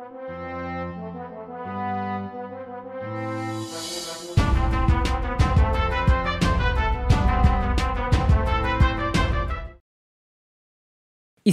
इस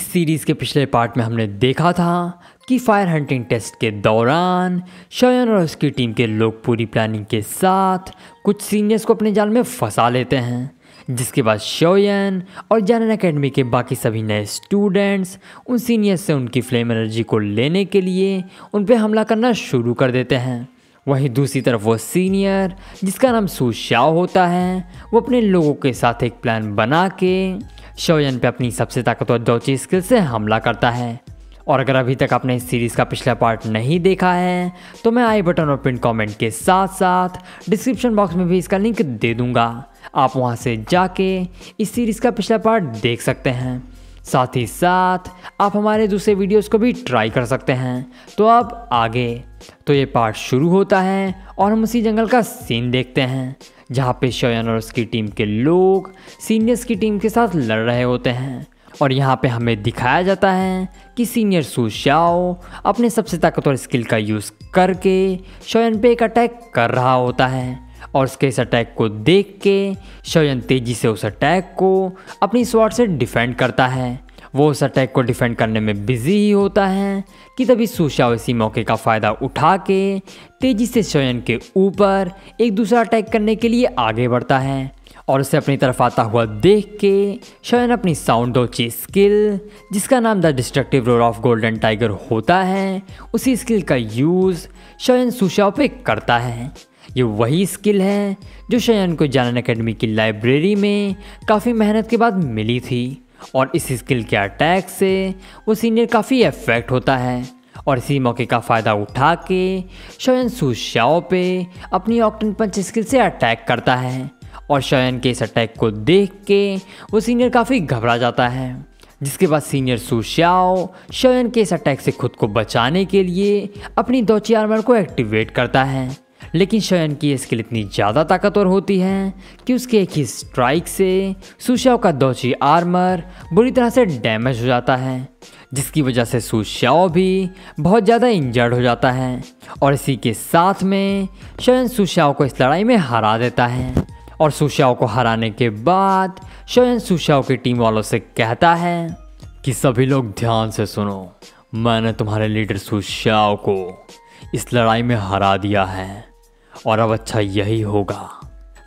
सीरीज़ के पिछले पार्ट में हमने देखा था कि फायर हंटिंग टेस्ट के दौरान शोयन और उसकी टीम के लोग पूरी प्लानिंग के साथ कुछ सीनियर्स को अपने जाल में फंसा लेते हैं, जिसके बाद शोयन और जानन एकेडमी के बाकी सभी नए स्टूडेंट्स उन सीनियर्स से उनकी फ्लेम एनर्जी को लेने के लिए उन पर हमला करना शुरू कर देते हैं। वहीं दूसरी तरफ वो सीनियर जिसका नाम सू शाओ होता है, वो अपने लोगों के साथ एक प्लान बना के शोयन पे अपनी सबसे ताकतवर डोची स्किल से हमला करता है। और अगर अभी तक आपने इस सीरीज़ का पिछला पार्ट नहीं देखा है तो मैं आई बटन और पिन कमेंट के साथ साथ डिस्क्रिप्शन बॉक्स में भी इसका लिंक दे दूंगा, आप वहां से जाके इस सीरीज़ का पिछला पार्ट देख सकते हैं। साथ ही साथ आप हमारे दूसरे वीडियोस को भी ट्राई कर सकते हैं। तो अब आगे तो ये पार्ट शुरू होता है और हम उसी जंगल का सीन देखते हैं जहाँ पे शोयन और उसकी टीम के लोग सीनियर्स की टीम के साथ लड़ रहे होते हैं। और यहाँ पे हमें दिखाया जाता है कि सीनियर सू शाओ अपने सबसे ताकतवर स्किल का यूज़ करके शोयन पे एक अटैक कर रहा होता है। और उसके इस अटैक को देख के शोयन तेज़ी से उस अटैक को अपनी स्वॉर्ड से डिफेंड करता है। वो उस अटैक को डिफेंड करने में बिजी ही होता है कि तभी सू शाओ इसी मौके का फ़ायदा उठा के तेज़ी से शोयन के ऊपर एक दूसरा अटैक करने के लिए आगे बढ़ता है। और उसे अपनी तरफ आता हुआ देख के शोयन अपनी साउंड डोची स्किल जिसका नाम the destructive roar of golden tiger होता है, उसी स्किल का यूज़ शोयन सू शाओ पे करता है। ये वही स्किल है जो शोयन को जानन एकेडमी की लाइब्रेरी में काफ़ी मेहनत के बाद मिली थी। और इस स्किल के अटैक से वो सीनियर काफ़ी इफेक्ट होता है। और इसी मौके का फ़ायदा उठा के शोयन सू शाओ पे अपनी ऑक्टन पंच स्किल से अटैक करता है। और शोयन के इस अटैक को देख के वो सीनियर काफ़ी घबरा जाता है, जिसके बाद सीनियर सू शाओ शोयन के इस अटैक से खुद को बचाने के लिए अपनी डोची आर्मर को एक्टिवेट करता है। लेकिन शोयन की ये स्किल इतनी ज़्यादा ताकतवर होती है कि उसके एक ही स्ट्राइक से सू शाओ का डोची आर्मर बुरी तरह से डैमेज हो जाता है, जिसकी वजह से सू शाओ भी बहुत ज़्यादा इंजर्ड हो जाता है। और इसी के साथ में शोयन सू शाओ को इस लड़ाई में हरा देता है। और सू शाओ को हराने के बाद शोयन सू शाओ की टीम वालों से कहता है कि सभी लोग ध्यान से सुनो, मैंने तुम्हारे लीडर सू शाओ को इस लड़ाई में हरा दिया है। और अब अच्छा यही होगा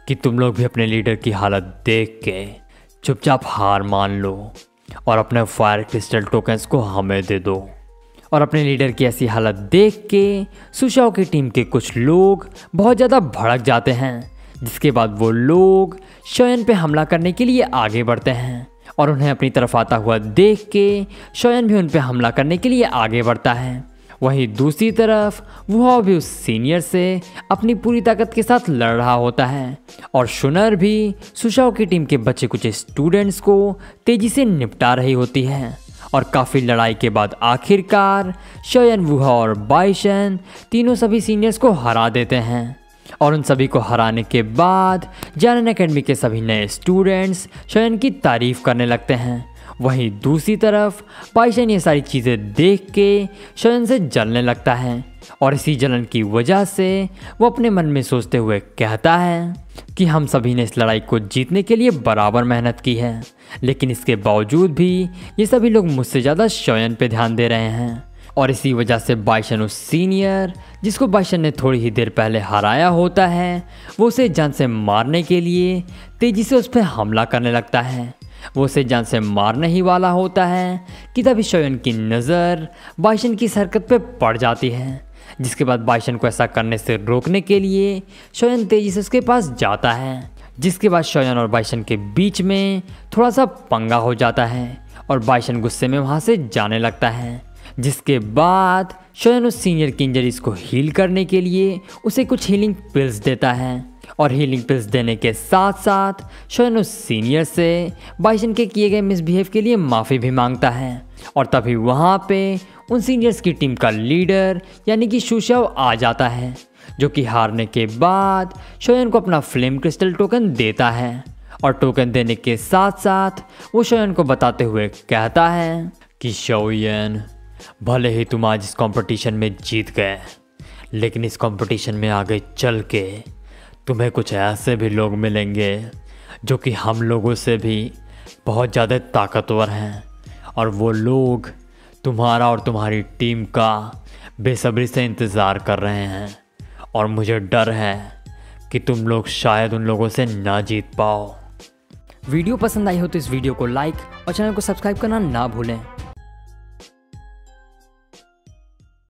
कि तुम लोग भी अपने लीडर की हालत देख के चुपचाप हार मान लो और अपने फायर क्रिस्टल टोकन्स को हमें दे दो। और अपने लीडर की ऐसी हालत देख के सू शाओ की टीम के कुछ लोग बहुत ज़्यादा भड़क जाते हैं, जिसके बाद वो लोग शोयन पे हमला करने के लिए आगे बढ़ते हैं। और उन्हें अपनी तरफ आता हुआ देख के शोयन भी उन पे हमला करने के लिए आगे बढ़ता है। वहीं दूसरी तरफ वो भी उस सीनियर से अपनी पूरी ताकत के साथ लड़ रहा होता है। और शुनर भी सू शाओ की टीम के बचे कुछ स्टूडेंट्स को तेज़ी से निपटा रही होती है। और काफ़ी लड़ाई के बाद आखिरकार शोयन, वुहा और बाइशन तीनों सभी सीनियर्स को हरा देते हैं। और उन सभी को हराने के बाद जानन एकेडमी के सभी नए स्टूडेंट्स शोयन की तारीफ़ करने लगते हैं। वहीं दूसरी तरफ बाइशन ये सारी चीज़ें देख के शोयन से जलने लगता है। और इसी जलन की वजह से वो अपने मन में सोचते हुए कहता है कि हम सभी ने इस लड़ाई को जीतने के लिए बराबर मेहनत की है, लेकिन इसके बावजूद भी ये सभी लोग मुझसे ज़्यादा शोयन पे ध्यान दे रहे हैं। और इसी वजह से बाइशन उस सीनियर जिसको बाइशन ने थोड़ी ही देर पहले हराया होता है, वो उसे जान से मारने के लिए तेज़ी से उस पर हमला करने लगता है। वो उसे जान से मारने ही वाला होता है कि तभी शोयन की नज़र बाइशन की इस हरकत पे पड़ जाती है, जिसके बाद बाइशन को ऐसा करने से रोकने के लिए शोयन तेज़ी से उसके पास जाता है। जिसके बाद शोयन और बाइशन के बीच में थोड़ा सा पंगा हो जाता है और बाइशन गुस्से में वहाँ से जाने लगता है। जिसके बाद शोयन उस सीनियर की इंजरीज को हील करने के लिए उसे कुछ हीलिंग पिल्स देता है। और हीलिंग पिल्स देने के साथ साथ शोयन उस सीनियर से बाइशन के किए गए मिसबिहेव के लिए माफ़ी भी मांगता है। और तभी वहाँ पे उन सीनियर्स की टीम का लीडर यानी कि सू शाओ आ जाता है, जो कि हारने के बाद शोयन को अपना फ्लेम क्रिस्टल टोकन देता है। और टोकन देने के साथ साथ वो शोयन को बताते हुए कहता है कि शोयन, भले ही तुम आज इस कंपटीशन में जीत गए, लेकिन इस कंपटीशन में आगे चल के तुम्हें कुछ ऐसे भी लोग मिलेंगे जो कि हम लोगों से भी बहुत ज़्यादा ताकतवर हैं, और वो लोग तुम्हारा और तुम्हारी टीम का बेसब्री से इंतज़ार कर रहे हैं। और मुझे डर है कि तुम लोग शायद उन लोगों से ना जीत पाओ। वीडियो पसंद आई हो तो इस वीडियो को लाइक और चैनल को सब्सक्राइब करना ना भूलें।